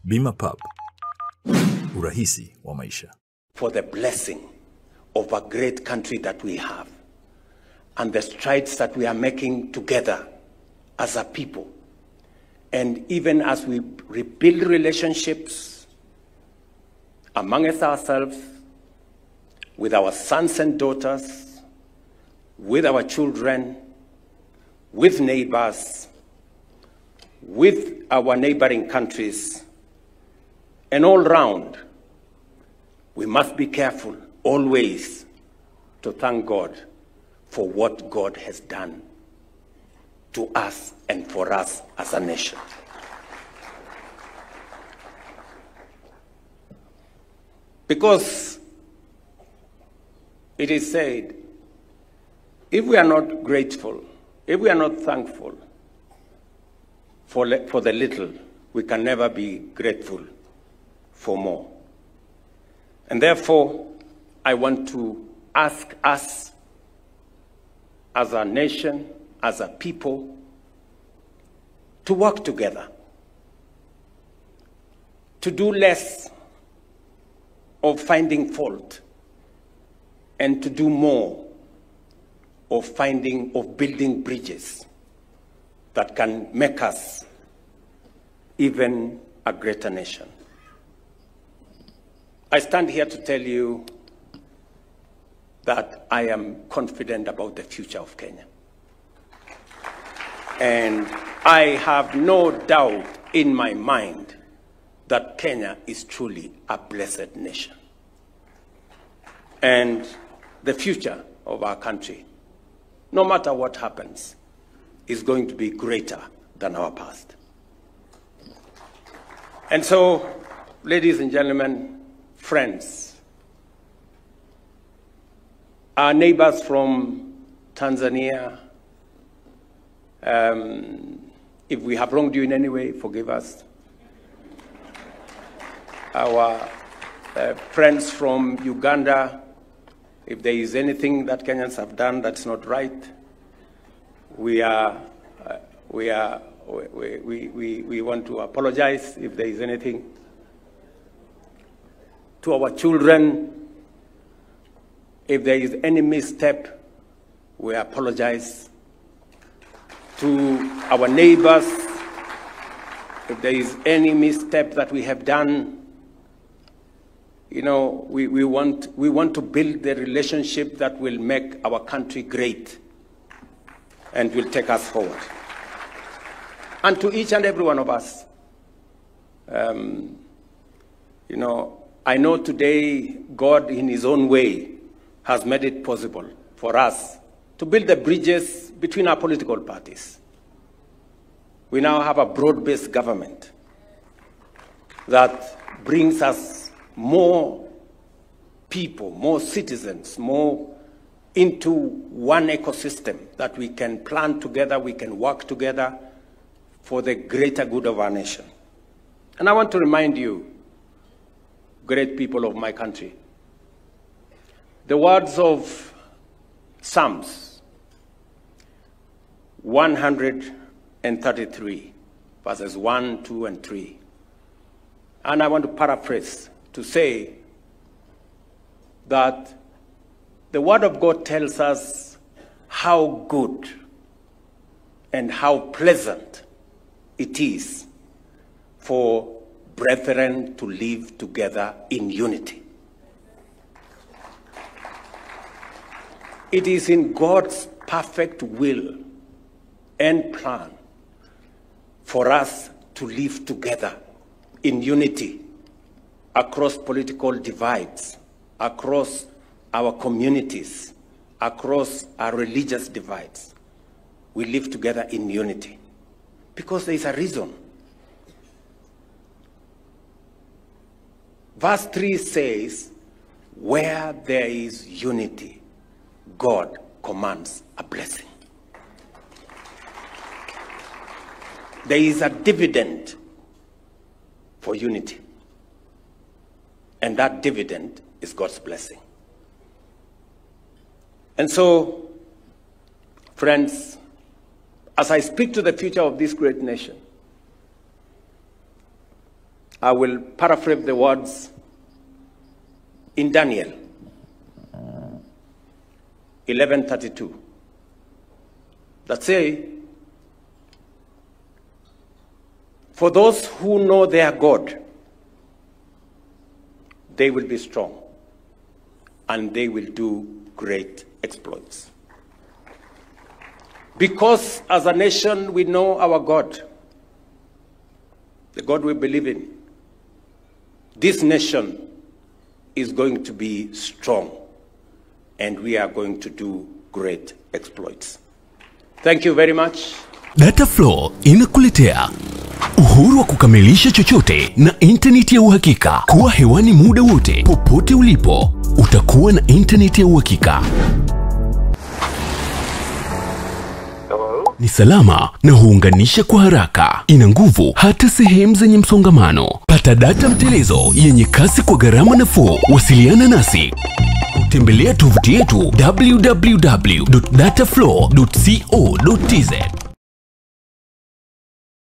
Bima Pub, urahisi wa maisha. For the blessing of a great country that we have and the strides that we are making together as a people. And even as we rebuild relationships amongst ourselves, with our sons and daughters, with our children, with neighbors, with our neighboring countries, and all round, we must be careful always to thank God for what God has done to us and for us as a nation. Because it is said, if we are not grateful, if we are not thankful for the little, we can never be grateful for more. And therefore, I want to ask us as a nation, as a people, to work together, to do less of finding fault and to do more of building bridges that can make us even a greater nation. I stand here to tell you that I am confident about the future of Kenya. And I have no doubt in my mind that Kenya is truly a blessed nation. And the future of our country, no matter what happens, is going to be greater than our past. And so, ladies and gentlemen, friends, our neighbors from Tanzania, if we have wronged you in any way, forgive us. Our friends from Uganda, if there is anything that Kenyans have done that's not right, we want to apologize if there is anything. To our children, if there is any misstep, we apologize. To our neighbors, if there is any misstep that we have done, you know, we want to build the relationship that will make our country great and will take us forward. And to each and every one of us, you know, I know today God in his own way has made it possible for us to build the bridges between our political parties. We now have a broad-based government that brings us more people, more citizens, more into one ecosystem that we can plan together, we can work together for the greater good of our nation. And I want to remind you, great people of my country, the words of Psalms 133, verses 1, 2, and 3. And I want to paraphrase to say that the Word of God tells us how good and how pleasant it is for brethren to live together in unity. It is in God's perfect will and plan for us to live together in unity across political divides, across our communities, across our religious divides. We live together in unity because there is a reason. Verse 3 says, where there is unity, God commands a blessing. There is a dividend for unity. And that dividend is God's blessing. And so, friends, as I speak to the future of this great nation, I will paraphrase the words in Daniel 11:32 that say, for those who know their God, they will be strong and they will do great exploits. Because as a nation we know our God, the God we believe in, this nation is going to be strong and we are going to do great exploits. Thank you very much. Data Flow inakuletea uhuru wa kukamilisha chochote na internet ya uhakika. Kuwa hewani muda wote, popote ulipo, utakuwa na internet ya uhakika. Ni salama na huunganisha kwa haraka. Ina nguvu hata sehemu zenye msongamano. Pata data mtelezo yenye kasi kwa gharama nafuu. Wasiliana nasi. Tembelea tovuti yetu www.dataflow.co.tz.